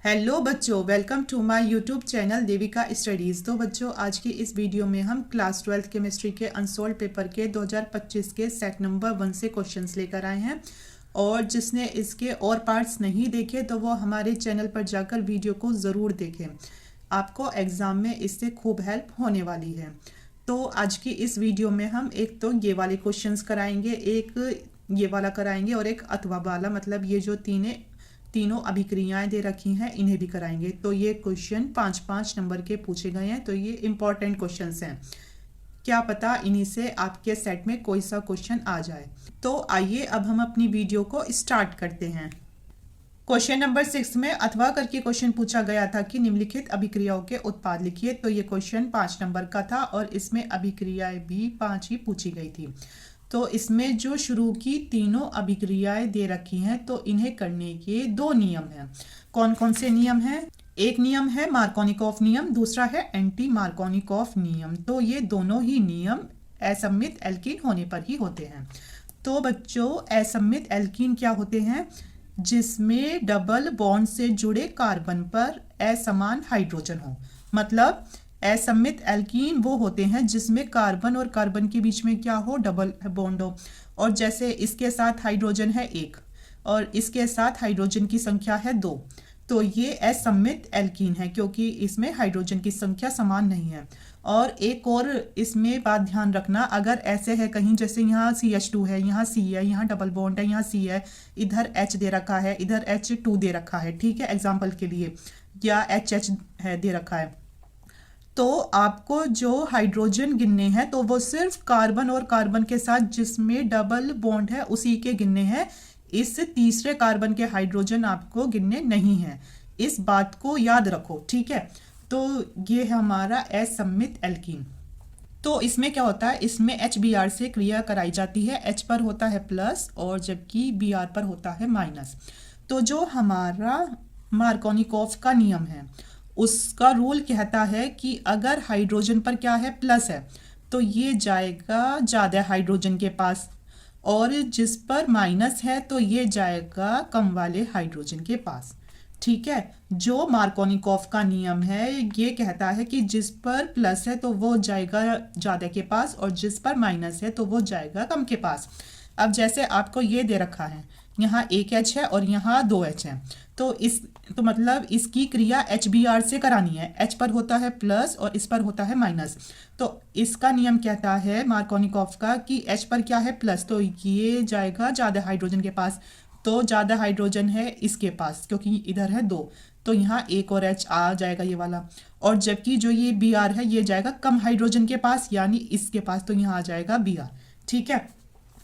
Hello बच्चों, welcome to my YouTube channel Devika studies. तो बच्चों, आज की इस वीडियो में हम क्लास 12 केमिस्ट्री के अनसोल्ड पेपर के 2025 के सेट नंबर 1 से क्वेश्चंस लेकर आए हैं। और जिसने इसके और पार्ट्स नहीं देखे तो वो हमारे चैनल पर जाकर वीडियो को ज़रूर देखें। आपको एग्ज़ाम में इससे खूब हेल्प होने वाली है। तो आज की इस वीडियो में हम एक तो ये वाले क्वेश्चंस कराएंगे, एक ये वाला कराएंगे और एक अथवा वाला, मतलब ये जो तीनों अभिक्रियाएं दे रखी हैं इन्हें भी कराएंगे। तो ये क्वेश्चन 5-5 नंबर के पूछे गए हैं, तो ये इंपॉर्टेंट क्वेश्चंस हैं। क्या पता इन्हीं से आपके सेट में कोई सा क्वेश्चन आ जाए। तो आइए अब हम अपनी वीडियो को स्टार्ट करते हैं। क्वेश्चन नंबर 6 में अथवा करके क्वेश्चन पूछा गया था कि निम्नलिखित अभिक्रियाओं के उत्पाद लिखिए। तो ये क्वेश्चन 5 नंबर का था और इसमें अभिक्रियाएं भी 5 ही पूछी गई थी। तो इसमें जो शुरू की तीनों अभिक्रियाएं दे रखी हैं तो इन्हें करने के 2 नियम हैं। कौन कौन से नियम हैं? एक नियम है मार्कोनिकॉफ नियम, दूसरा है एंटी मार्कोनिकॉफ नियम। तो ये दोनों ही नियम असममित एल्कीन होने पर ही होते हैं। तो बच्चों, असममित एल्कीन क्या होते हैं? जिसमें डबल बॉन्ड से जुड़े कार्बन पर असमान हाइड्रोजन हो। मतलब असममित एल्कीन वो होते हैं जिसमें कार्बन और कार्बन के बीच में क्या हो? डबल बॉन्ड हो। और जैसे इसके साथ हाइड्रोजन है 1 और इसके साथ हाइड्रोजन की संख्या है 2, तो ये असममित एल्कीन है क्योंकि इसमें हाइड्रोजन की संख्या समान नहीं है। और एक और इसमें बात ध्यान रखना, अगर ऐसे है कहीं जैसे यहाँ CH2 है, यहाँ C है, यहाँ डबल बॉन्ड है, यहाँ C है, इधर H दे रखा है, इधर H2 दे रखा है, ठीक है, एग्जाम्पल के लिए, या HH है दे रखा है, तो आपको जो हाइड्रोजन गिनने हैं तो वो सिर्फ कार्बन और कार्बन के साथ जिसमें डबल बॉन्ड है उसी के गिनने हैं। इस तीसरे कार्बन के हाइड्रोजन आपको गिनने नहीं हैं। इस बात को याद रखो, ठीक है। तो ये है हमारा असममित एल्कीन। तो इसमें क्या होता है? इसमें HBr से क्रिया कराई जाती है। H पर होता है प्लस और जबकि Br पर होता है माइनस। तो जो हमारा मार्कोनिकॉफ का नियम है उसका रूल कहता है कि अगर हाइड्रोजन पर क्या है? प्लस है, तो ये जाएगा ज़्यादा हाइड्रोजन के पास, और जिस पर माइनस है तो ये जाएगा कम वाले हाइड्रोजन के पास, ठीक है। जो मार्कोनिकॉफ का नियम है ये कहता है कि जिस पर प्लस है तो वो जाएगा ज़्यादा के पास और जिस पर माइनस है तो वो जाएगा कम के पास। अब जैसे आपको ये दे रखा है, यहाँ एक H है और यहाँ 2 H है, तो मतलब इसकी क्रिया HBr से करानी है। H पर होता है प्लस और इस पर होता है माइनस। तो इसका नियम कहता है मार्कोनिकॉफ का कि H पर क्या है? प्लस, तो ये जाएगा ज़्यादा हाइड्रोजन के पास। तो ज़्यादा हाइड्रोजन है इसके पास क्योंकि इधर है 2, तो यहाँ एक और H आ जाएगा ये वाला। और जबकि जो ये Br है ये जाएगा कम हाइड्रोजन के पास यानी इसके पास, तो यहाँ आ जाएगा Br, ठीक है।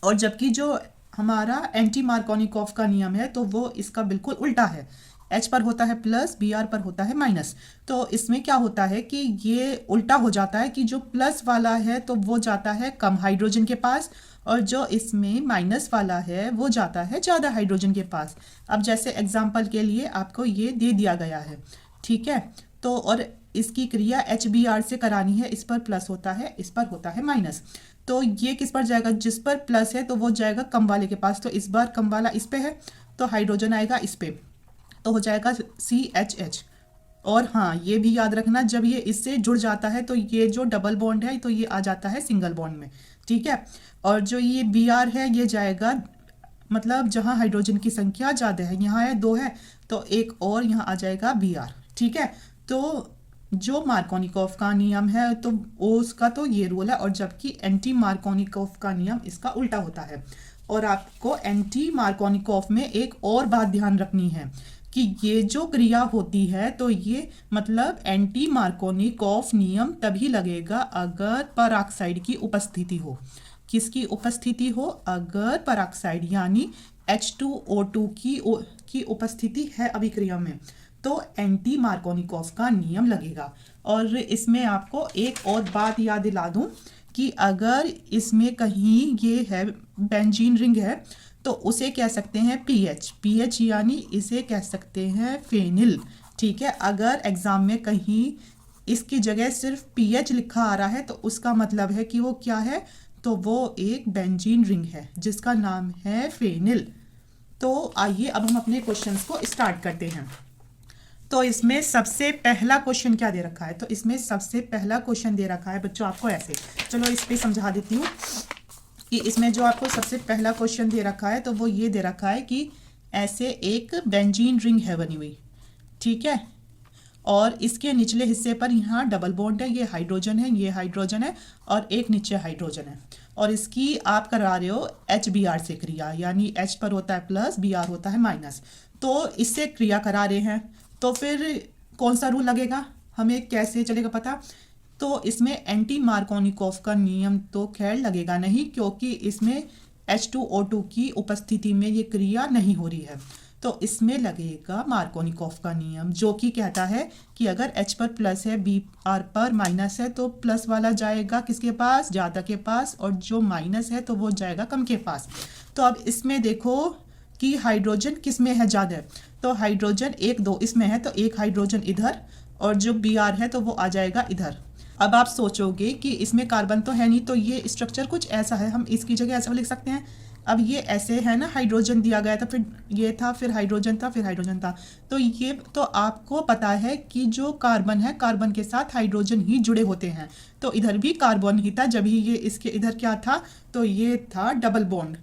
और जबकि जो हमारा एंटी मार्कोनिकॉफ का नियम है तो वो इसका बिल्कुल उल्टा है। H पर होता है प्लस, Br पर होता है माइनस। तो इसमें क्या होता है कि ये उल्टा हो जाता है कि जो प्लस वाला है तो वो जाता है कम हाइड्रोजन के पास और जो इसमें माइनस वाला है वो जाता है ज़्यादा हाइड्रोजन के पास। अब जैसे एग्जाम्पल के लिए आपको ये दे दिया गया है, ठीक है। तो और इसकी क्रिया HBr से करानी है, इस पर प्लस होता है, इस पर होता है माइनस। तो ये किस पर जाएगा? जिस पर प्लस है तो वो जाएगा कम वाले के पास। तो इस बार कम वाला इस पे है तो हाइड्रोजन आएगा इस पे, तो हो जाएगा CHH। और हाँ, ये भी याद रखना, जब ये इससे जुड़ जाता है तो ये जो डबल बॉन्ड है तो ये आ जाता है सिंगल बॉन्ड में, ठीक है। और जो ये Br है ये जाएगा, मतलब जहाँ हाइड्रोजन की संख्या ज़्यादा है, यहाँ है 2 है तो एक और यहाँ आ जाएगा Br, ठीक है। तो जो मार्कोनिकॉफ का नियम है तो उसका तो ये रूल है, और जबकि एंटी मार्कोनिकॉफ का नियम इसका उल्टा होता है। और आपको एंटी मार्कोनिकॉफ में एक और बात ध्यान रखनी है कि ये जो क्रिया होती है तो ये मतलब एंटी मार्कोनिकॉफ नियम तभी लगेगा अगर पेरोक्साइड की उपस्थिति हो। किसकी उपस्थिति हो? अगर पेरोक्साइड यानी H2O2 की उपस्थिति है अभिक्रिया में तो एंटी मार्कोनिकॉफ का नियम लगेगा। और इसमें आपको एक और बात याद दिला दूं कि अगर इसमें कहीं ये है बेंजीन रिंग है तो उसे कह सकते हैं पीएच यानी इसे कह सकते हैं फेनिल, ठीक है। अगर एग्जाम में कहीं इसकी जगह सिर्फ पीएच लिखा आ रहा है तो उसका मतलब है कि वो क्या है? तो वो एक बेंजीन रिंग है जिसका नाम है फेनिल। तो आइए अब हम अपने क्वेश्चंस को स्टार्ट करते हैं। तो इसमें सबसे पहला क्वेश्चन क्या दे रखा है, तो इसमें सबसे पहला क्वेश्चन दे रखा है बच्चों आपको ऐसे, चलो इस पे समझा देती हूँ कि इसमें जो आपको सबसे पहला क्वेश्चन दे रखा है तो वो ये दे रखा है कि ऐसे एक बेंजीन रिंग है बनी हुई, ठीक है, और इसके निचले हिस्से पर यहाँ डबल बॉन्ड है, ये हाइड्रोजन है, ये हाइड्रोजन है और एक नीचे हाइड्रोजन है, और इसकी आप करा रहे हो HBr से क्रिया, यानी H पर होता है प्लस, Br होता है माइनस, तो इससे क्रिया करा रहे हैं, तो फिर कौन सा रूल लगेगा, हमें कैसे चलेगा पता, तो इसमें एंटी मार्कोनिकॉफ का नियम तो खैर लगेगा नहीं, क्योंकि इसमें H2O2 की उपस्थिति में ये क्रिया नहीं हो रही है, तो इसमें लगेगा मार्कोनिकॉफ का नियम, जो कि कहता है कि अगर H पर प्लस है, Br पर माइनस है, तो प्लस वाला जाएगा किसके पास, ज़्यादा के पास, और जो माइनस है तो वो जाएगा कम के पास। तो अब इसमें देखो कि हाइड्रोजन किस में है ज़्यादा, तो हाइड्रोजन 1 2 इसमें है, तो एक हाइड्रोजन इधर, और जो Br है तो वो आ जाएगा इधर। अब आप सोचोगे कि इसमें कार्बन तो है नहीं, तो ये स्ट्रक्चर कुछ ऐसा है, हम इसकी जगह ऐसा लिख सकते हैं, अब ये ऐसे है ना, हाइड्रोजन दिया गया था, फिर ये था, फिर हाइड्रोजन था, फिर हाइड्रोजन था, तो ये तो आपको पता है कि जो कार्बन है, कार्बन के साथ हाइड्रोजन ही जुड़े होते हैं, तो इधर भी कार्बन ही था, जब ही ये इसके इधर क्या था, तो ये था double bond,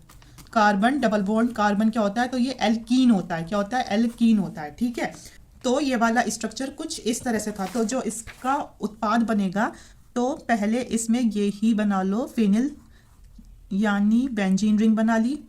carbon double bond, carbon क्या होता है, तो ये एल्कीन होता है, क्या होता है, एल्कीन होता है, ठीक है। तो ये वाला स्ट्रक्चर कुछ इस तरह से था, तो जो इसका उत्पाद बनेगा, तो पहले इसमें ये ही बना लो फिनिल, यानी बेंजीन रिंग बना ली,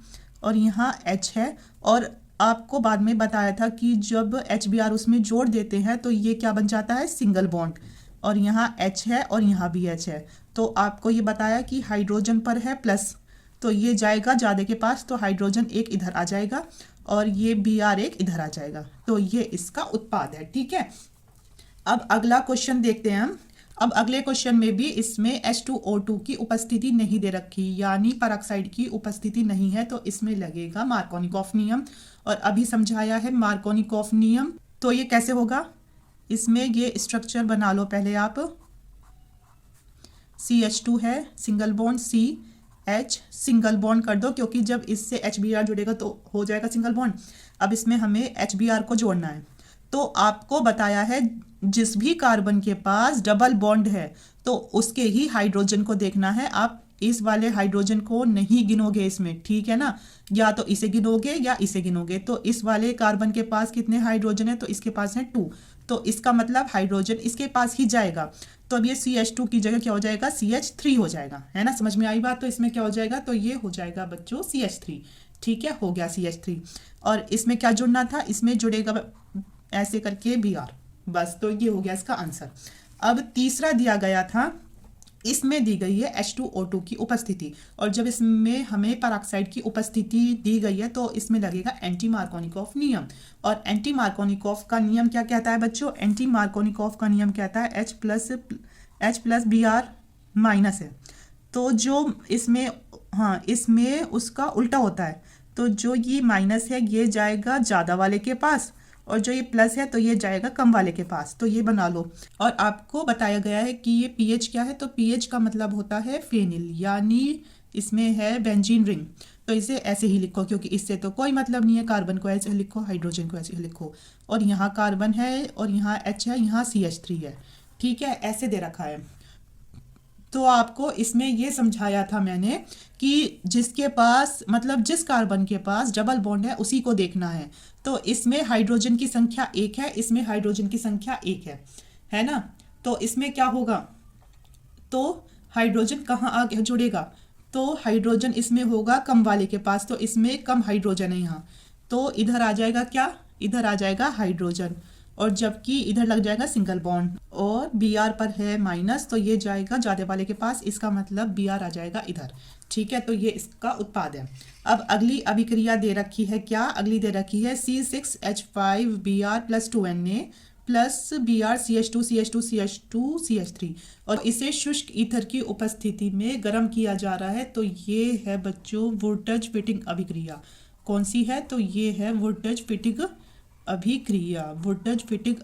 और यहाँ H है, और आपको बाद में बताया था कि जब HBr उसमें जोड़ देते हैं तो ये क्या बन जाता है, सिंगल बॉन्ड, और यहाँ H है और यहाँ भी H है, तो आपको ये बताया कि हाइड्रोजन पर है प्लस, तो ये जाएगा ज़्यादा के पास, तो हाइड्रोजन एक इधर आ जाएगा और ये Br एक इधर आ जाएगा, तो ये इसका उत्पाद है, ठीक है। अब अगला क्वेश्चन देखते हैं हम। अब अगले क्वेश्चन में भी इसमें H2O2 की उपस्थिति नहीं दे रखी, यानी पेरोक्साइड की उपस्थिति नहीं है, तो इसमें लगेगा मार्कोनिकॉफ नियम, और अभी समझाया है मार्कोनिकॉफ नियम, तो ये कैसे होगा, इसमें ये स्ट्रक्चर बना लो पहले आप, CH2 है, single bond, CH single bond कर दो, क्योंकि जब इससे HBr जुड़ेगा तो हो जाएगा सिंगल बॉन्ड। अब इसमें हमें HBr को जोड़ना है, तो आपको बताया है जिस भी कार्बन के पास डबल बॉन्ड है तो उसके ही हाइड्रोजन को देखना है, आप इस वाले हाइड्रोजन को नहीं गिनोगे इसमें, ठीक है ना, या तो इसे गिनोगे या इसे गिनोगे, तो इस वाले कार्बन के पास कितने हाइड्रोजन है, तो इसके पास है 2, तो इसका मतलब हाइड्रोजन इसके पास ही जाएगा, तो अब ये CH2 की जगह क्या हो जाएगा, CH3 हो जाएगा, है ना, समझ में आई बात, तो इसमें क्या हो जाएगा, तो ये हो जाएगा बच्चों CH3, ठीक है, हो गया CH3, और इसमें क्या जुड़ना था, इसमें जुड़ेगा ऐसे करके Br, बस, तो ये हो गया इसका आंसर। अब तीसरा दिया गया था, इसमें दी गई है H2O2 की उपस्थिति, और जब इसमें हमें पेरोक्साइड की उपस्थिति दी गई है तो इसमें लगेगा एंटी मार्कोनिकॉफ नियम, और एंटी मार्कोनिकॉफ का नियम क्या कहता है बच्चों, एंटी मार्कोनिकॉफ का नियम कहता है H प्लस Br माइनस है, तो जो इसमें, हाँ इसमें उसका उल्टा होता है, तो जो ये माइनस है ये जाएगा ज़्यादा वाले के पास, और जो ये प्लस है तो ये जाएगा कम वाले के पास, तो ये बना लो। और आपको बताया गया है कि ये पीएच क्या है, तो पीएच का मतलब होता है फेनिल, यानी इसमें है बेंजीन रिंग, तो इसे ऐसे ही लिखो, क्योंकि इससे तो कोई मतलब नहीं है, कार्बन को ऐसे लिखो, हाइड्रोजन को ऐसे ही लिखो, और यहाँ कार्बन है और यहाँ H है, यहाँ CH3 है, ठीक है, ऐसे दे रखा है। तो आपको इसमें ये समझाया था मैंने कि जिसके पास, मतलब जिस कार्बन के पास डबल बॉन्ड है उसी को देखना है, तो इसमें हाइड्रोजन की संख्या 1 है, इसमें हाइड्रोजन की संख्या 1 है ना, तो इसमें क्या होगा, तो हाइड्रोजन कहाँ आगे जुड़ेगा, तो हाइड्रोजन इसमें होगा कम वाले के पास, तो इसमें कम हाइड्रोजन है यहाँ, तो इधर आ जाएगा क्या, इधर आ जाएगा हाइड्रोजन, और जबकि इधर लग जाएगा सिंगल बॉन्ड, और Br पर है माइनस, तो ये जाएगा ज़्यादा वाले के पास, इसका मतलब Br आ जाएगा इधर, ठीक है, तो ये इसका उत्पाद है। अब अगली अभिक्रिया दे रखी है क्या, अगली दे रखी है C6H5Br plus 2Na plus Br CH2 और इसे शुष्क ईथर की उपस्थिति में गर्म किया जा रहा है, तो ये है बच्चों वुर्टज फिटिंग अभिक्रिया। कौन सी है, तो ये है वुर्टज फिटिंग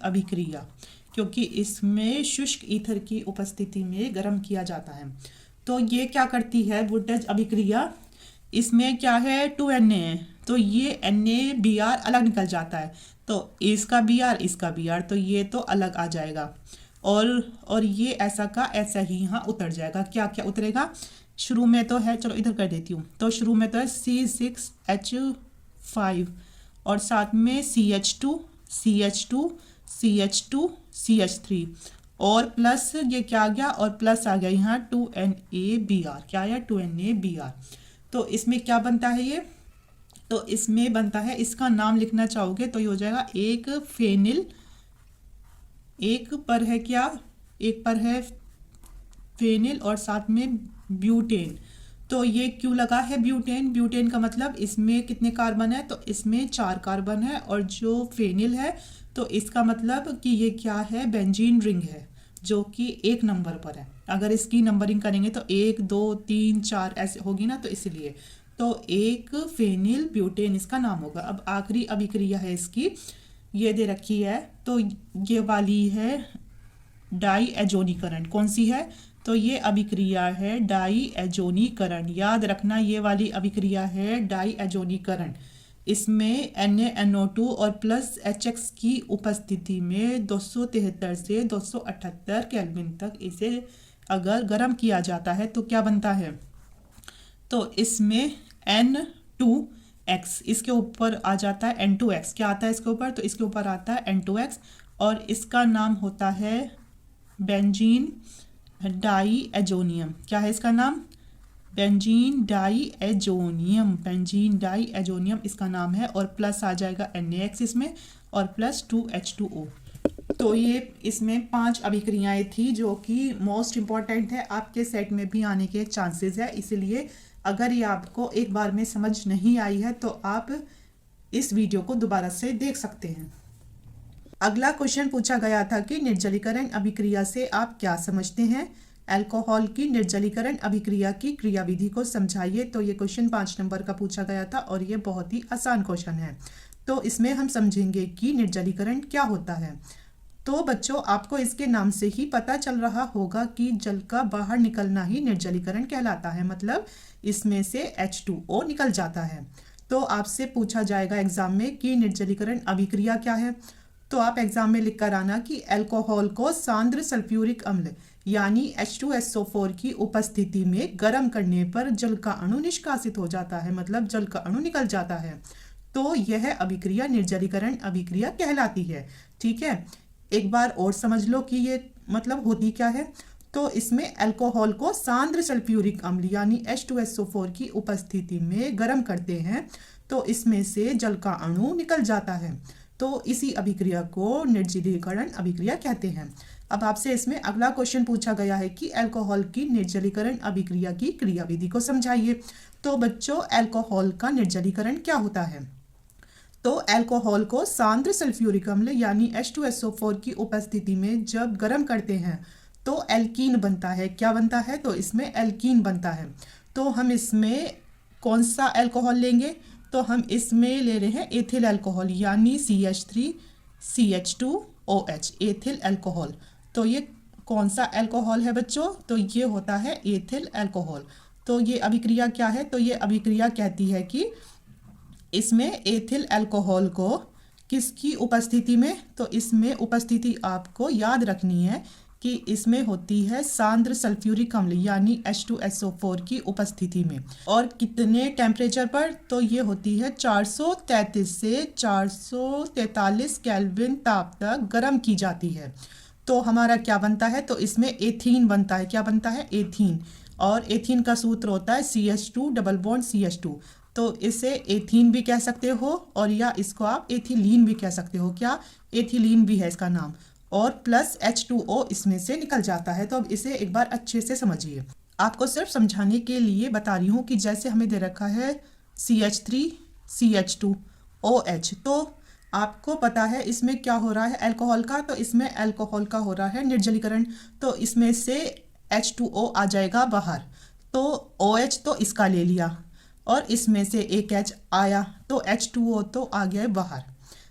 अभिक्रिया, क्योंकि इसमें शुष्क ईथर की उपस्थिति में गर्म किया जाता है। तो ये क्या करती है वुर्टज अभिक्रिया, इसमें क्या है 2Na है, तो ये Na Br अलग निकल जाता है, तो इसका बी आर, इसका बी आर, तो ये तो अलग आ जाएगा। और ये ऐसा का ऐसा ही यहाँ उतर जाएगा। क्या क्या उतरेगा? शुरू में तो है, चलो इधर कर देती हूँ, तो शुरू में तो है C6H5 और साथ में CH2 CH2 CH2 CH3 और प्लस ये क्या आ गया, और प्लस आ गया यहाँ 2NaBr। क्या आया? 2NaBr। तो इसमें क्या बनता है ये? तो इसमें बनता है, इसका नाम लिखना चाहोगे तो ये हो जाएगा एक फेनिल, एक पर है क्या, एक पर है फेनिल और साथ में ब्यूटेन। तो ये क्यों लगा है ब्यूटेन? ब्यूटेन का मतलब इसमें कितने कार्बन है? तो इसमें 4 कार्बन है। और जो फेनिल है तो इसका मतलब कि ये क्या है? बेंजीन रिंग है, जो कि 1 नंबर पर है। अगर इसकी नंबरिंग करेंगे तो 1 2 3 4 ऐसे होगी ना, तो इसलिए तो एक फेनिल ब्यूटेन इसका नाम होगा। अब आखिरी अभिक्रिया है इसकी, ये दे रखी है, तो ये वाली है डाई एजोनीकरण। कौन सी है? तो ये अभिक्रिया है डाई एजोनीकरण। याद रखना, ये वाली अभिक्रिया है डाई एजोनीकरण। इसमें NaNO2 और प्लस HX की उपस्थिति में 273 से 278 केल्विन तक इसे अगर गर्म किया जाता है तो क्या बनता है? तो इसमें N2X इसके ऊपर आ जाता है, N2X क्या आता है इसके ऊपर? तो इसके ऊपर आता है N2X और इसका नाम होता है बेंजीन डाई एजोनियम। क्या है इसका नाम? Benzene diazonium. Benzene diazonium इसका नाम है। और प्लस आ जाएगा NaX इसमें और प्लस 2H2O। तो ये इसमें 5 अभिक्रियाएं थी जो कि मोस्ट इम्पॉर्टेंट है, आपके सेट में भी आने के चांसेस है। इसलिए अगर ये आपको एक बार में समझ नहीं आई है तो आप इस वीडियो को दोबारा से देख सकते हैं। अगला क्वेश्चन पूछा गया था कि निर्जलीकरण अभिक्रिया से आप क्या समझते हैं? अल्कोहल की निर्जलीकरण अभिक्रिया की क्रियाविधि को समझाइए। तो ये क्वेश्चन 5 नंबर का पूछा गया था और ये बहुत ही आसान क्वेश्चन है। तो इसमें हम समझेंगे कि निर्जलीकरण क्या होता है। तो बच्चों, आपको इसके नाम से ही पता चल रहा होगा कि जल का बाहर निकलना ही निर्जलीकरण कहलाता है। मतलब इसमें से H2O निकल जाता है। तो आपसे पूछा जाएगा एग्जाम में कि निर्जलीकरण अभिक्रिया क्या है। तो आप एग्जाम में लिख कर आना कि अल्कोहल को सांद्र सल्फ्यूरिक अम्ल यानी H2SO4 की उपस्थिति में गर्म करने पर जल का अणु निष्कासित हो जाता है। मतलब जल का अणु निकल जाता है। तो यह अभिक्रिया निर्जलीकरण अभिक्रिया कहलाती है। ठीक है, एक बार और समझ लो कि ये मतलब होती क्या है। तो इसमें अल्कोहल को सांद्र सल्फ्यूरिक अम्ल यानी H2SO4 की उपस्थिति में गर्म करते हैं तो इसमें से जल का अणु निकल जाता है। तो इसी अभिक्रिया को निर्जलीकरण अभिक्रिया कहते हैं। अब आपसे इसमें अगला क्वेश्चन पूछा गया है कि अल्कोहल की निर्जलीकरण अभिक्रिया की क्रियाविधि को समझाइए। तो बच्चों, अल्कोहल का निर्जलीकरण क्या होता है? तो अल्कोहल को सांद्र सल्फ्यूरिक अम्ल यानी H2SO4 की उपस्थिति में जब गर्म करते हैं तो एल्कीन बनता है। क्या बनता है? तो इसमें एल्कीन बनता है। तो हम इसमें कौन सा अल्कोहल लेंगे? तो हम इसमें ले रहे हैं एथिल अल्कोहल यानी CH3CH2OH एथिल अल्कोहल। तो ये कौन सा अल्कोहल है बच्चों? तो ये होता है एथिल अल्कोहल। तो ये अभिक्रिया क्या है? तो ये अभिक्रिया कहती है कि इसमें एथिल अल्कोहल को किसकी उपस्थिति में? तो इसमें उपस्थिति आपको याद रखनी है कि इसमें होती है सांद्र सल्फ्यूरिक अम्ल यानी H2SO4 की उपस्थिति में। और कितने टेम्परेचर पर? तो ये होती है 433 से 443 केल्विन ताप तक गर्म की जाती है। तो हमारा क्या बनता है? तो इसमें एथीन बनता है। क्या बनता है? एथीन। और एथीन का सूत्र होता है CH2 डबल बॉन्ड CH2। तो इसे एथीन भी कह सकते हो और या इसको आप एथिलीन भी कह सकते हो। क्या? एथिलीन भी है इसका नाम। और प्लस H2O इसमें से निकल जाता है। तो अब इसे एक बार अच्छे से समझिए। आपको सिर्फ समझाने के लिए बता रही हूँ कि जैसे हमें दे रखा है CH3CH2OH, तो आपको पता है इसमें क्या हो रहा है अल्कोहल का? तो इसमें अल्कोहल का हो रहा है निर्जलीकरण। तो इसमें से H2O आ जाएगा बाहर। तो OH तो इसका ले लिया और इसमें से एक H आया तो H2O तो आ गया बाहर।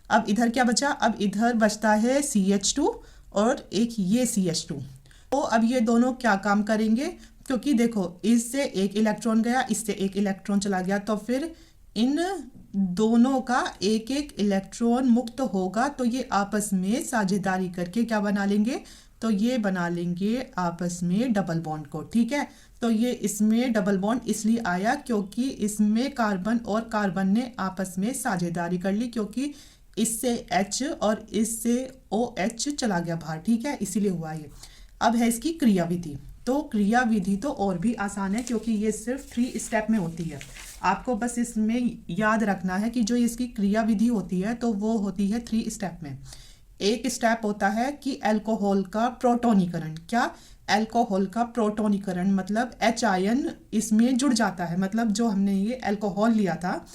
अब इधर क्या बचा? अब इधर बचता है CH2 और एक ये CH2। तो अब ये दोनों क्या काम करेंगे? क्योंकि देखो, इससे एक इलेक्ट्रॉन गया, इससे एक इलेक्ट्रॉन चला गया, तो फिर इन दोनों का एक एक इलेक्ट्रॉन मुक्त होगा तो ये आपस में साझेदारी करके क्या बना लेंगे, तो ये बना लेंगे आपस में डबल बॉन्ड को। ठीक है, तो ये इसमें डबल बॉन्ड इसलिए आया क्योंकि इसमें कार्बन और कार्बन ने आपस में साझेदारी कर ली, क्योंकि इससे H और इससे OH चला गया बाहर। ठीक है, इसीलिए हुआ ये। अब है इसकी क्रिया विधि। तो क्रिया विधि तो और भी आसान है क्योंकि ये सिर्फ 3 स्टेप में होती है। आपको बस इसमें याद रखना है कि जो इसकी क्रिया विधि होती है तो वो होती है 3 स्टेप में। एक स्टेप होता है कि अल्कोहल का प्रोटोनीकरण। क्या? अल्कोहल का प्रोटोनीकरण मतलब H आयन इसमें जुड़ जाता है, मतलब जो हमने ये अल्कोहल लिया था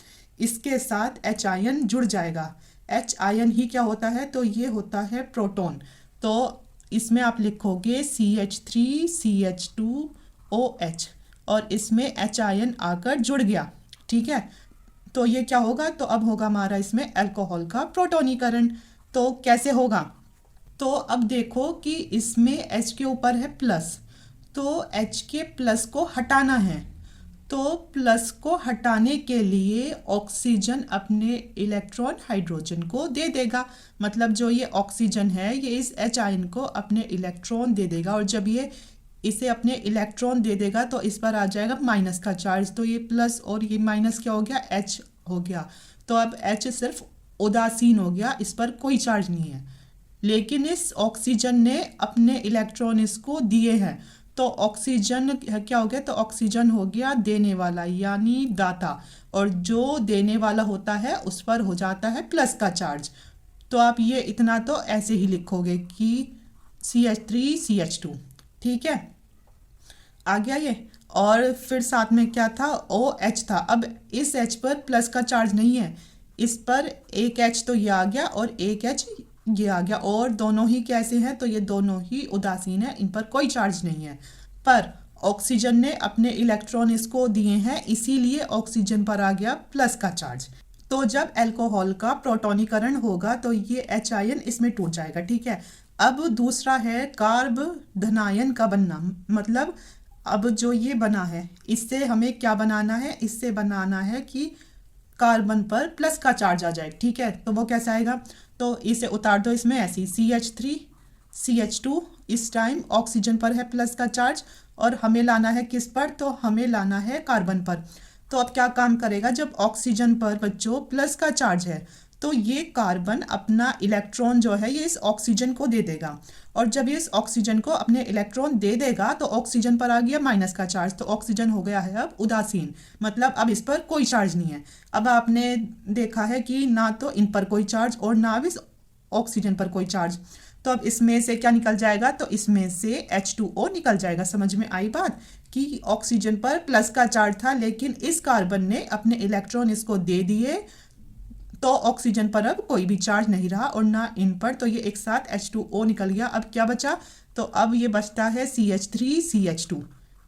इसके साथ H आयन जुड़ जाएगा। H आयन ही क्या होता है, तो ये होता है प्रोटॉन। तो इसमें आप लिखोगे CH3CH2OH और इसमें H आयन आकर जुड़ गया। ठीक है, तो ये क्या होगा, तो अब होगा हमारा इसमें अल्कोहल का प्रोटोनीकरण। तो कैसे होगा, तो अब देखो कि इसमें H के ऊपर है प्लस, तो H के प्लस को हटाना है। तो प्लस को हटाने के लिए ऑक्सीजन अपने इलेक्ट्रॉन हाइड्रोजन को दे देगा, मतलब जो ये ऑक्सीजन है ये इस H आयन को अपने इलेक्ट्रॉन दे देगा, और जब ये इसे अपने इलेक्ट्रॉन दे देगा तो इस पर आ जाएगा माइनस का चार्ज। तो ये प्लस और ये माइनस क्या हो गया, H हो गया। तो अब H सिर्फ उदासीन हो गया, इस पर कोई चार्ज नहीं है। लेकिन इस ऑक्सीजन ने अपने इलेक्ट्रॉन इसको दिए हैं, तो ऑक्सीजन क्या हो गया, तो ऑक्सीजन हो गया देने वाला यानी दाता, और जो देने वाला होता है उस पर हो जाता है प्लस का चार्ज। तो आप ये इतना तो ऐसे ही लिखोगे कि CH3CH2। ठीक है, आ गया ये। और फिर साथ में क्या था, OH था। अब इस H पर प्लस का चार्ज नहीं है, इस पर एक H तो ये आ गया और एक H ये आ गया, और दोनों ही कैसे हैं, तो ये दोनों ही उदासीन है, इन पर कोई चार्ज नहीं है। पर ऑक्सीजन ने अपने इलेक्ट्रॉन इसको दिए हैं, इसीलिए ऑक्सीजन पर आ गया प्लस का चार्ज। तो जब अल्कोहल का प्रोटोनीकरण होगा तो ये H आयन इसमें टूट जाएगा। ठीक है, अब दूसरा है कार्ब धनायन का बनना, मतलब अब जो ये बना है इससे हमें क्या बनाना है, इससे बनाना है कि कार्बन पर प्लस का चार्ज आ जाए। ठीक है, तो वो कैसे आएगा, तो इसे उतार दो इसमें ऐसी CH3CH2, इस टाइम ऑक्सीजन पर है प्लस का चार्ज और हमें लाना है किस पर, तो हमें लाना है कार्बन पर। तो अब क्या काम करेगा, जब ऑक्सीजन पर बच्चों प्लस का चार्ज है तो ये कार्बन अपना इलेक्ट्रॉन जो है ये इस ऑक्सीजन को दे देगा, और जब ये इस ऑक्सीजन को अपने इलेक्ट्रॉन दे देगा तो ऑक्सीजन पर आ गया माइनस का चार्ज, तो ऑक्सीजन हो गया है अब उदासीन, मतलब अब इस पर कोई चार्ज नहीं है। अब आपने देखा है कि ना तो इन पर कोई चार्ज और ना अब इस ऑक्सीजन पर कोई चार्ज, तो अब इसमें से क्या निकल जाएगा, तो इसमें से H2O निकल जाएगा। समझ में आई बात कि ऑक्सीजन पर प्लस का चार्ज था लेकिन इस कार्बन ने अपने इलेक्ट्रॉन इसको दे दिए, तो ऑक्सीजन पर अब कोई भी चार्ज नहीं रहा और ना इन पर, तो ये एक साथ H2O निकल गया। अब क्या बचा, तो अब ये बचता है CH3CH2,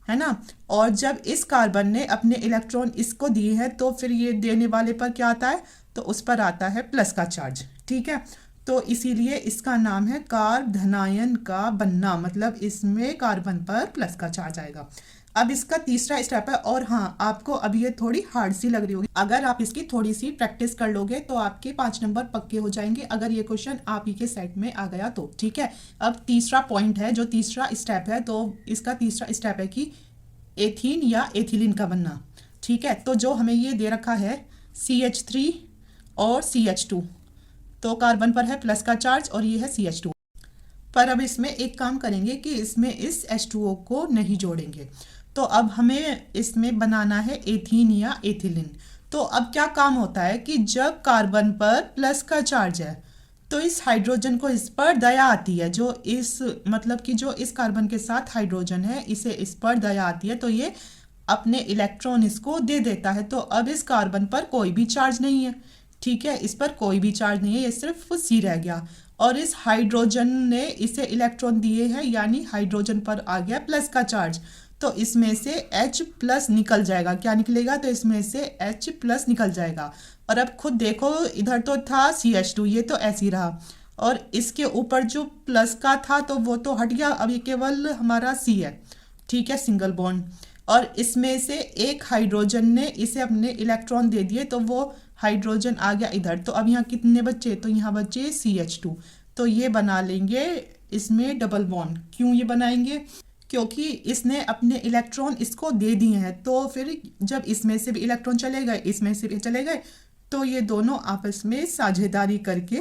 है ना। और जब इस कार्बन ने अपने इलेक्ट्रॉन इसको दिए हैं तो फिर ये देने वाले पर क्या आता है, तो उस पर आता है प्लस का चार्ज। ठीक है, तो इसीलिए इसका नाम है कार्ब धनायन का बनना, मतलब इसमें कार्बन पर प्लस का चार्ज आएगा। अब इसका तीसरा स्टेप है, और हाँ आपको अब ये थोड़ी हार्ड सी लग रही होगी, अगर आप इसकी थोड़ी सी प्रैक्टिस कर लोगे तो आपके 5 नंबर पक्के हो जाएंगे अगर ये क्वेश्चन आप ही के सेट में आ गया तो। ठीक है, अब तीसरा पॉइंट है, जो तीसरा स्टेप है, तो इसका तीसरा स्टेप है कि एथीन या एथिलीन का बनना। ठीक है, तो जो हमें ये दे रखा है CH3 और CH2, तो कार्बन पर है प्लस का चार्ज और ये है CH2 पर। अब इसमें एक काम करेंगे कि इसमें इस H2O को नहीं जोड़ेंगे, तो अब हमें इसमें बनाना है एथीन या एथिलीन। तो अब क्या काम होता है कि जब कार्बन पर प्लस का चार्ज है तो इस हाइड्रोजन को इस पर दया आती है, जो इस मतलब कि जो इस कार्बन के साथ हाइड्रोजन है इसे इस पर दया आती है, तो ये अपने इलेक्ट्रॉन इसको दे देता है। तो अब इस कार्बन पर कोई भी चार्ज नहीं है। ठीक है, इस पर कोई भी चार्ज नहीं है, ये सिर्फ C रह गया, और इस हाइड्रोजन ने इसे इलेक्ट्रॉन दिए हैं यानी हाइड्रोजन पर आ गया प्लस का चार्ज, तो इसमें से H प्लस निकल जाएगा। क्या निकलेगा, तो इसमें से H प्लस निकल जाएगा। और अब खुद देखो, इधर तो था CH2, ये तो ऐसे ही रहा, और इसके ऊपर जो प्लस का था तो वो तो हट गया, अब ये केवल हमारा C है। ठीक है, सिंगल बॉन्ड, और इसमें से एक हाइड्रोजन ने इसे अपने इलेक्ट्रॉन दे दिए, तो वो हाइड्रोजन आ गया इधर, तो अब यहाँ कितने बच्चे, तो यहाँ बच्चे CH2। तो ये बना लेंगे इसमें डबल बॉन्ड। क्यों ये बनाएंगे, क्योंकि इसने अपने इलेक्ट्रॉन इसको दे दिए हैं, तो फिर जब इसमें से भी इलेक्ट्रॉन चले गए, इसमें से भी चले गए, तो ये दोनों आपस में साझेदारी करके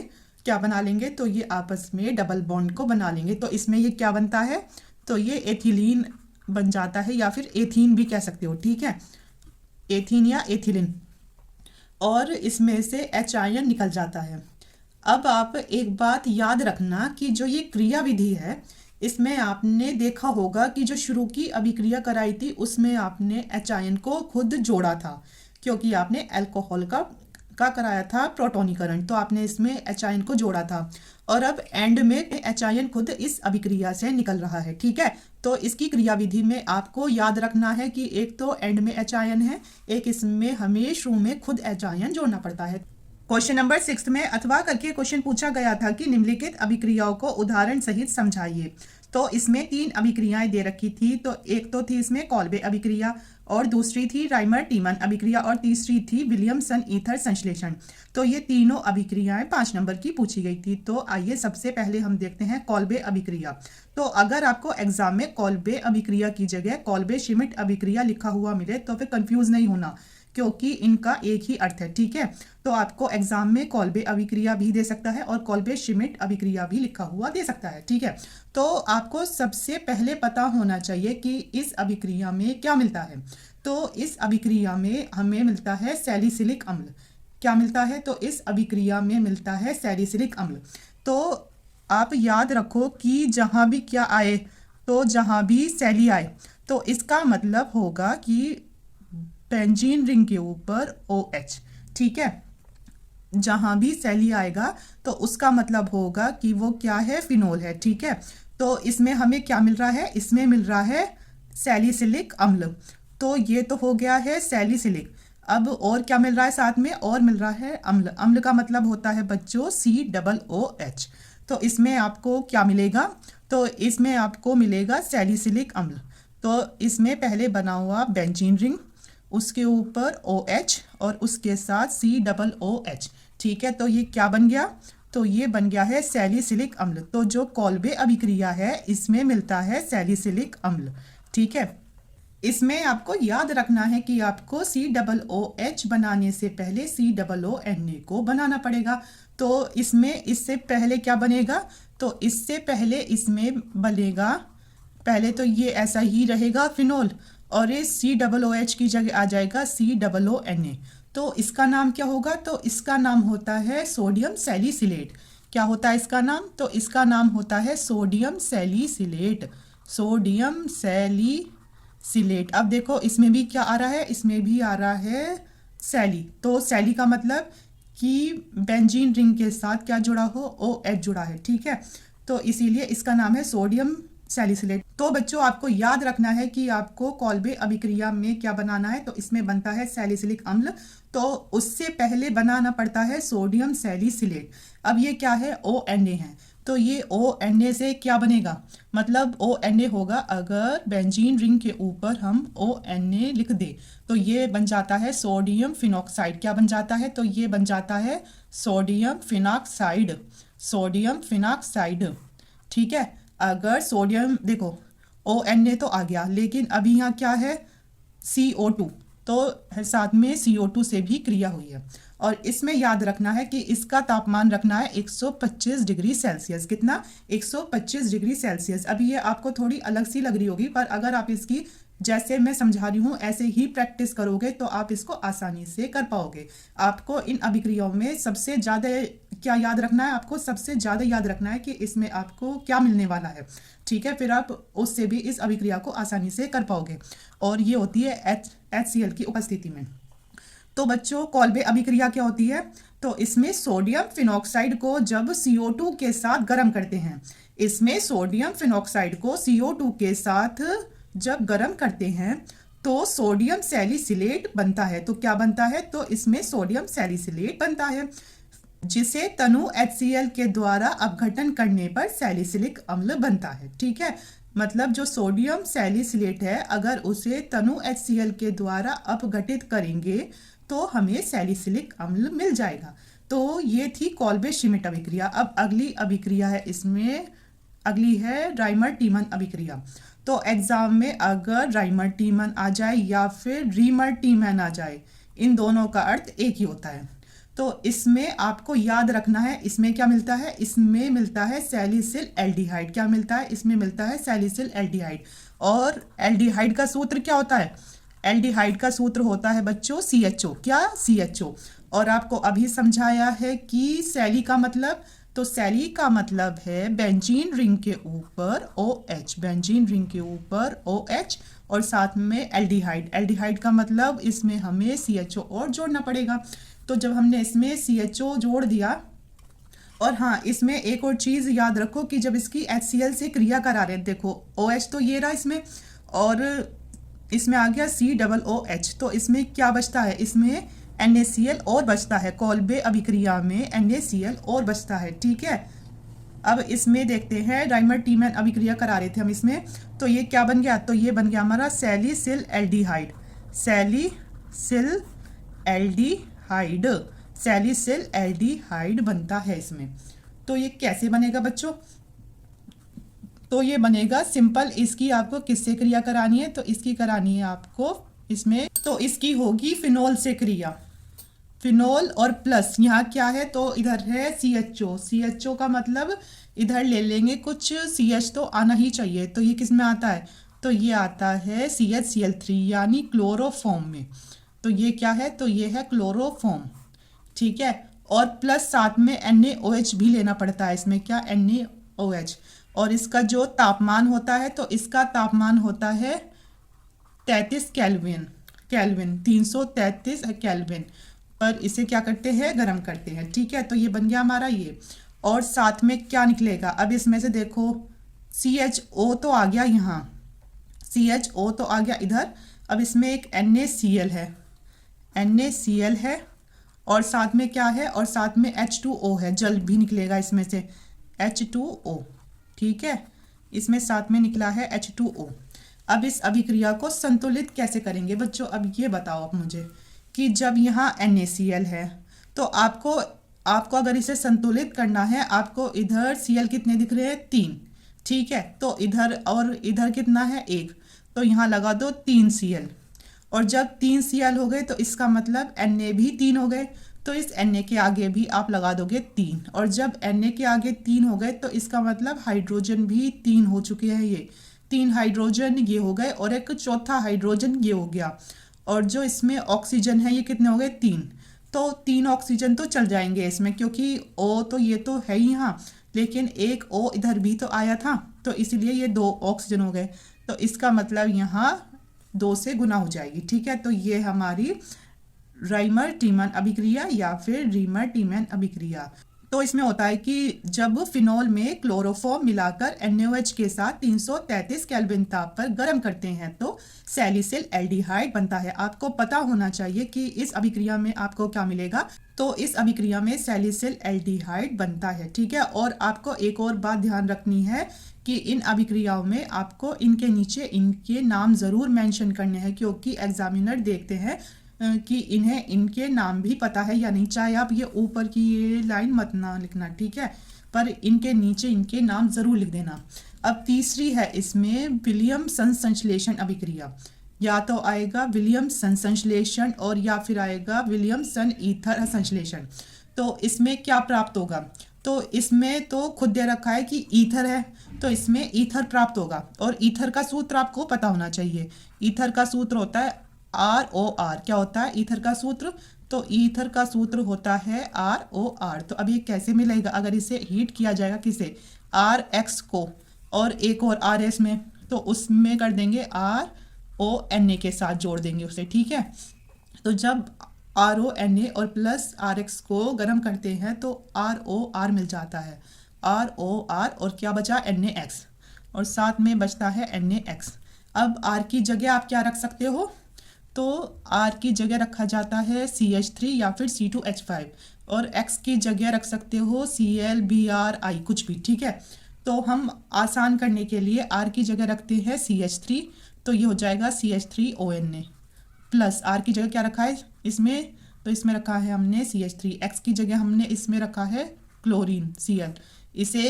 क्या बना लेंगे, तो ये आपस में डबल बॉन्ड को बना लेंगे। तो इसमें ये क्या बनता है, तो ये एथिलीन बन जाता है, या फिर एथीन भी कह सकते हो, ठीक है, एथीन या एथिलीन। और इसमें से H आयन निकल जाता है। अब आप एक बात याद रखना कि जो ये क्रिया विधि है, इसमें आपने देखा होगा कि जो शुरू की अभिक्रिया कराई थी उसमें आपने H आयन को खुद जोड़ा था, क्योंकि आपने अल्कोहल का कराया था प्रोटोनीकरण, तो आपने इसमें H आयन को जोड़ा था। और अब एंड में H आयन खुद इस अभिक्रिया से निकल रहा है, ठीक है। तो इसकी क्रिया विधि में आपको याद रखना है कि एक तो एंड में H आयन है, एक इसमें हमें शुरू में खुद H आयन जोड़ना पड़ता है। क्वेश्चन नंबर 6 में अथवा करके क्वेश्चन पूछा गया था कि निम्नलिखित अभिक्रियाओं को उदाहरण सहित समझाइए। तो इसमें 3 अभिक्रियाएं दे रखी थी, तो एक तो थी इसमें कॉल्बे अभिक्रिया, और दूसरी थी राइमर टीमन अभिक्रिया, और तीसरी थी विलियमसन ईथर संश्लेषण। तो ये तीनों अभिक्रियाएं 5 नंबर की पूछी गई थी। तो आइए सबसे पहले हम देखते हैं कॉल्बे अभिक्रिया। तो अगर आपको एग्जाम में कॉल्बे अभिक्रिया की जगह कॉल्बे श्मिट अभिक्रिया लिखा हुआ मिले तो फिर कंफ्यूज नहीं होना, क्योंकि इनका एक ही अर्थ है, ठीक है। तो आपको एग्जाम में कॉल्बे अभिक्रिया भी दे सकता है और कॉल्बे श्मिट अभिक्रिया भी लिखा हुआ दे सकता है, ठीक है। तो आपको सबसे पहले पता होना चाहिए कि इस अभिक्रिया में क्या मिलता है। तो इस अभिक्रिया में हमें मिलता है सैलिसिलिक अम्ल। क्या मिलता है, तो इस अभिक्रिया में मिलता है सैलिसिलिक अम्ल। तो आप याद रखो कि जहाँ भी क्या आए, तो जहाँ भी सैली आए, तो इसका मतलब होगा कि बेंजीन रिंग के ऊपर OH, ठीक है। जहां भी सैली आएगा तो उसका मतलब होगा कि वो क्या है, फिनोल है, ठीक है। तो इसमें हमें क्या मिल रहा है, इसमें मिल रहा है सैलिसिलिक अम्ल। तो ये तो हो गया है सैलिसिलिक। अब और क्या मिल रहा है साथ में, और मिल रहा है अम्ल। अम्ल का मतलब होता है बच्चों COOH। तो इसमें आपको क्या मिलेगा, तो इसमें आपको मिलेगा सैलिसिलिक अम्ल। तो इसमें पहले बना हुआ बेंजीन रिंग, उसके ऊपर OH और उसके साथ COOH, ठीक है। तो ये क्या बन गया, तो ये बन गया है सैलिसिलिक अम्ल। तो जो कॉल्बे अभिक्रिया है इसमें मिलता है सैलिसिलिक अम्ल, ठीक है। इसमें आपको याद रखना है कि आपको COOH बनाने से पहले COONA को बनाना पड़ेगा। तो इसमें इससे पहले क्या बनेगा, तो इससे पहले इसमें बनेगा, पहले तो ये ऐसा ही रहेगा फिनोल, और ये COOH की जगह आ जाएगा COONA। तो इसका नाम क्या होगा, तो इसका नाम होता है सोडियम सैलिसिलेट। क्या होता है इसका नाम, तो इसका नाम होता है सोडियम सैलिसिलेट, सोडियम सैलिसिलेट। अब देखो इसमें भी क्या आ रहा है, इसमें भी आ रहा है सैली। तो सैली का मतलब कि बेंजीन रिंग के साथ क्या जुड़ा हो, OH जुड़ा है, ठीक है। तो इसीलिए इसका नाम है सोडियम सैलिसिलेट। तो बच्चों आपको याद रखना है कि आपको कॉल्बे अभिक्रिया में क्या बनाना है, तो इसमें बनता है सैलिसिलिक अम्ल, तो उससे पहले बनाना पड़ता है सोडियम सैलिसिलेट। अब ये क्या है, ONA है। तो ये ONA से क्या बनेगा, मतलब ONA होगा, अगर बेंजीन रिंग के ऊपर हम ONA लिख दे तो ये बन जाता है सोडियम फिनॉक्साइड। क्या बन जाता है, तो ये बन जाता है सोडियम फिनॉक्साइड, सोडियम फिनॉक्साइड, ठीक है। अगर सोडियम देखो ONA तो आ गया, लेकिन अभी यहाँ क्या है CO2, तो साथ में CO2 से भी क्रिया हुई है। और इसमें याद रखना है कि इसका तापमान रखना है 125 डिग्री सेल्सियस। कितना, 125 डिग्री सेल्सियस। अभी ये आपको थोड़ी अलग सी लग रही होगी, पर अगर आप इसकी जैसे मैं समझा रही हूँ ऐसे ही प्रैक्टिस करोगे तो आप इसको आसानी से कर पाओगे। आपको इन अभिक्रियाओं में सबसे ज़्यादा क्या याद रखना है, आपको सबसे ज़्यादा याद रखना है कि इसमें आपको क्या मिलने वाला है, ठीक है। फिर आप उससे भी इस अभिक्रिया को आसानी से कर पाओगे, और ये होती है HCl की उपस्थिति में। तो बच्चों कॉल्बे अभिक्रिया क्या होती है, तो इसमें सोडियम फिनॉक्साइड को जब CO2 के साथ गर्म करते हैं, इसमें सोडियम फिनॉक्साइड को CO2 के साथ जब गर्म करते हैं तो सोडियम सैलिसिलेट बनता है। तो क्या बनता है, तो इसमें सोडियम सैलिसिलेट बनता है, जिसे तनु HCl के द्वारा अपघटन करने पर सैलिसिलिक अम्ल बनता है, ठीक है। मतलब जो सोडियम सैलिसिलेट है, अगर उसे तनु HCl के द्वारा अपघटित करेंगे तो हमें सैलिसिलिक अम्ल मिल जाएगा। तो ये थी कॉल्बे श्मिट अभिक्रिया। अब अगली अभिक्रिया है, इसमें अगली है राइमर टीमन अभिक्रिया। तो एग्जाम में अगर राइमर टीमन आ जाए या फिर रीमर टीमन आ जाए, इन दोनों का अर्थ एक ही होता है। तो इसमें आपको याद रखना है, इसमें क्या मिलता है, इसमें मिलता है सैलिसिल एल्डिहाइड। क्या मिलता है, इसमें मिलता है सैलिसिल एल्डिहाइड। और एल्डिहाइड का सूत्र क्या होता है, एल्डिहाइड का सूत्र होता है बच्चों CHO। क्या, CHO। और आपको अभी समझाया है कि सैली का मतलब, तो सैली का मतलब है बेंजीन रिंग के ऊपर OH, बेंजीन रिंग के ऊपर OH और साथ में एल्डिहाइड। एल्डिहाइड का मतलब इसमें हमें CHO और जोड़ना पड़ेगा। तो जब हमने इसमें CHO जोड़ दिया, और हाँ इसमें एक और चीज़ याद रखो कि जब इसकी HCl से क्रिया करा रहे हैं, देखो OH तो ये रहा इसमें, और इसमें आ गया COOH, तो इसमें क्या बचता है, इसमें NaCl और बचता है। कॉल्बे अभिक्रिया में NaCl और बचता है, ठीक है। अब इसमें देखते हैं, राइमर टीमन अभिक्रिया करा रहे थे हम इसमें, तो ये क्या बन गया, तो ये बन गया हमारा salicyl aldehyde. Salicyl aldehyde, salicyl aldehyde बनता है इसमें। तो ये कैसे बनेगा बच्चों, तो ये बनेगा सिंपल। इसकी आपको किससे क्रिया करानी है, तो इसकी करानी है आपको इसमें, तो इसकी होगी फिनोल से क्रिया। फिनोल और प्लस यहाँ क्या है, तो इधर है CHO। CHO का मतलब इधर ले लेंगे कुछ CH तो आना ही चाहिए। तो ये किस में आता है, तो ये आता है CHCl3 यानी क्लोरोफॉर्म में। तो ये क्या है, तो ये है क्लोरोफॉर्म, ठीक है। और प्लस साथ में NaOH भी लेना पड़ता है इसमें, क्या, NaOH। और इसका जो तापमान होता है, तो इसका तापमान होता है 33 केल्विन, 333 केल्विन पर इसे क्या करते हैं, गर्म करते हैं, ठीक है। तो ये बन गया हमारा ये। और साथ में क्या निकलेगा, अब इसमें से देखो CHO तो आ गया यहाँ, CHO तो आ गया इधर। अब इसमें एक NaCl है, NaCl है, और साथ में क्या है, और साथ में H2O है, जल भी निकलेगा इसमें से H2O, ठीक है। इसमें साथ में निकला है H2O। अब इस अभिक्रिया को संतुलित कैसे करेंगे बच्चों, अब ये बताओ आप मुझे कि जब यहाँ NaCl है, तो आपको अगर इसे संतुलित करना है, आपको इधर Cl कितने दिख रहे हैं, 3, ठीक है। तो इधर और इधर कितना है, 1, तो यहाँ लगा दो 3 Cl। और जब 3 Cl हो गए तो इसका मतलब Na भी 3 हो गए, तो इस Na के आगे भी आप लगा दोगे 3। और जब Na के आगे 3 हो गए तो इसका मतलब हाइड्रोजन भी 3 हो चुके हैं, ये 3 हाइड्रोजन ये हो गए, और एक चौथा हाइड्रोजन ये हो गया। और जो इसमें ऑक्सीजन है ये कितने हो गए, 3। तो 3 ऑक्सीजन तो चल जाएंगे इसमें, क्योंकि O तो ये तो है ही यहाँ, लेकिन एक O इधर भी तो आया था, तो इसीलिए ये 2 ऑक्सीजन हो गए। तो इसका मतलब यहाँ 2 से गुना हो जाएगी, ठीक है। तो ये हमारी राइमर टीमन अभिक्रिया या फिर रीमर टीमन अभिक्रिया। तो इसमें होता है कि जब फिनोल में क्लोरोफॉर्म मिलाकर NaOH के साथ 333 केल्विन ताप पर गर्म करते हैं तो सैलिसिल एल्डिहाइड बनता है। आपको पता होना चाहिए कि इस अभिक्रिया में आपको क्या मिलेगा, तो इस अभिक्रिया में सैलिसिल एल्डिहाइड बनता है, ठीक है। और आपको एक और बात ध्यान रखनी है कि इन अभिक्रियाओं में आपको इनके नीचे इनके नाम ज़रूर मेंशन करने हैं, क्योंकि एग्जामिनर देखते हैं कि इन्हें इनके नाम भी पता है या नहीं। चाहे आप ये ऊपर की ये लाइन मत ना लिखना, ठीक है, पर इनके नीचे इनके नाम ज़रूर लिख देना। अब तीसरी है इसमें विलियमसन संश्लेषण अभिक्रिया। या तो आएगा विलियमसन संश्लेषण और या फिर आएगा विलियमसन ईथर संश्लेषण। तो इसमें क्या प्राप्त होगा, तो इसमें तो खुद दे रखा है कि ईथर है, तो इसमें ईथर प्राप्त होगा। और ईथर का सूत्र आपको पता होना चाहिए। ईथर का सूत्र होता है ROR। क्या होता है ईथर का सूत्र, तो ईथर का सूत्र होता है ROR। तो अब ये कैसे मिलेगा, अगर इसे हीट किया जाएगा किसे, RX को, और एक और RS में, तो उसमें कर देंगे RONA के साथ जोड़ देंगे उसे, ठीक है। तो जब RONA और प्लस RX को गर्म करते हैं तो ROR मिल जाता है, ROR, और क्या बचा NaX, और साथ में बचता है NaX। अब R की जगह आप क्या रख सकते हो, तो R की जगह रखा जाता है CH3 या फिर C2H5, और X की जगह रख सकते हो ClBrI कुछ भी, ठीक है। तो हम आसान करने के लिए R की जगह रखते हैं CH3, तो ये हो जाएगा CH3ONA प्लस R की जगह क्या रखा है इसमें तो इसमें रखा है हमने CH3, X की जगह हमने इसमें रखा है क्लोरीन Cl। इसे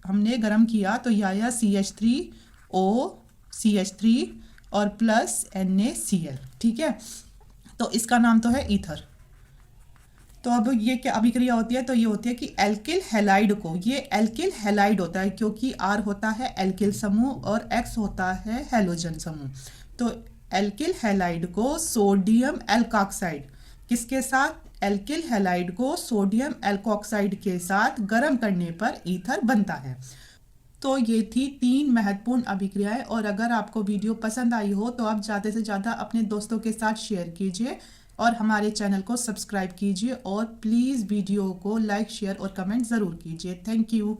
हमने गर्म किया तो यह आया CH3O CH3 और प्लस NaCl। ठीक है, तो इसका नाम तो है ईथर। तो अब ये क्या अभिक्रिया होती है, तो ये होती है कि एल्किल हैलाइड को, ये एल्किल हैलाइड होता है क्योंकि R होता है एल्किल समूह और X होता है हैलोजन समूह। तो एल्किल हैलाइड को सोडियम एल्कोक्साइड किसके साथ, एल्किल हैलाइड को सोडियम एल्कोक्साइड के साथ गर्म करने पर ईथर बनता है। तो ये थी 3 महत्वपूर्ण अभिक्रियाएं, और अगर आपको वीडियो पसंद आई हो तो आप ज़्यादा से ज़्यादा अपने दोस्तों के साथ शेयर कीजिए और हमारे चैनल को सब्सक्राइब कीजिए, और प्लीज़ वीडियो को लाइक शेयर और कमेंट ज़रूर कीजिए। Thank you.